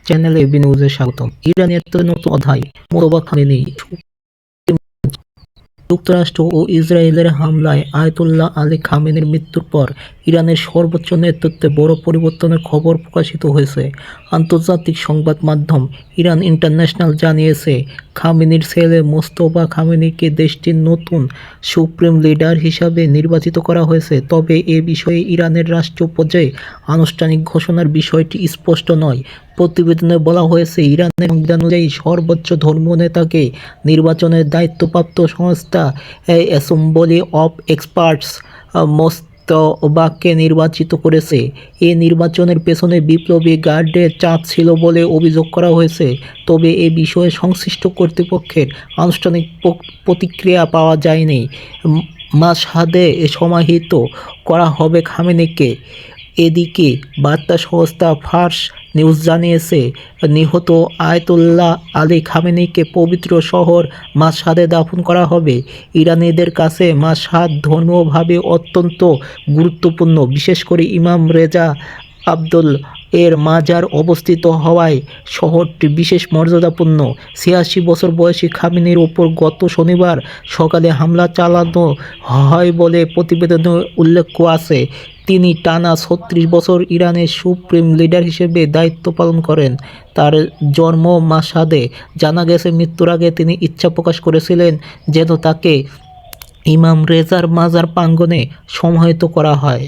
চ্যানেলে বিনিউজে স্বাগতম। ইরানের নতুন অধ্যায়, মোস্তফা খামেনি। যুক্তরাষ্ট্র ও ইসরায়েলের হামলায় আয়াতুল্লাহ আলী খামেনির মৃত্যুর পর ইরানের সর্বোচ্চ নেতৃত্বে বড় পরিবর্তনের খবর প্রকাশিত হয়েছে। আন্তর্জাতিক সংবাদ মাধ্যম ইরান ইন্টারন্যাশনাল জানিয়েছে, খামেনির ছেলে মোস্তফা খামেনিকে দেশটির নতুন সুপ্রিম লিডার হিসাবে নির্বাচিত করা হয়েছে। তবে এ বিষয়ে ইরানের রাষ্ট্রীয় পর্যায়ে আনুষ্ঠানিক ঘোষণার বিষয়টি স্পষ্ট নয়। প্রতিবেদনে বলা হয়েছে, ইরানের সংবিধান অনুযায়ী সর্বোচ্চ ধর্মীয় নেতাকে নির্বাচনের দায়িত্বপ্রাপ্ত সংস্থা অ্যাসেম্বলি অব এক্সপার্টস মোস্তফাকে নির্বাচিত করেছে। এ নির্বাচনের পেছনে বিপ্লবী গার্ডের চাপ ছিল বলে অভিযোগ করা হয়েছে। তবে এ বিষয়ে সংশ্লিষ্ট কর্তৃপক্ষের আনুষ্ঠানিক প্রতিক্রিয়া পাওয়া যায়নি। মাশহাদে সমাহিত করা হবে খামেনিকে। এদিকে বার্তা সংস্থা ফার্স নিউজ জানিয়েছে, নিহত আয়াতুল্লাহ আলী খামেনিকে পবিত্র শহর মাশহাদে দাফন করা হবে। ইরানিদের কাছে মাশহাদ ধর্মীয়ভাবে অত্যন্ত গুরুত্বপূর্ণ, বিশেষ করে ইমাম রেজা আবদুল এর মাজার অবস্থিত হওয়ায় শহরটি বিশেষ মর্যাদাপূর্ণ। ৮৬ বছর বয়সী খামেনির ওপর গত শনিবার সকালে হামলা চালানো হয় বলে প্রতিবেদনে উল্লেখ আছে। তিনি টানা ৩৬ বছর ইরানের সুপ্রিম লিডার হিসেবে দায়িত্ব পালন করেন। তার জন্ম মাশহাদে। জানা গেছে, মৃত্যুর আগে তিনি ইচ্ছা প্রকাশ করেছিলেন যেন তাকে ইমাম রেজার মাজার প্রাঙ্গণে সমাহিত করা হয়।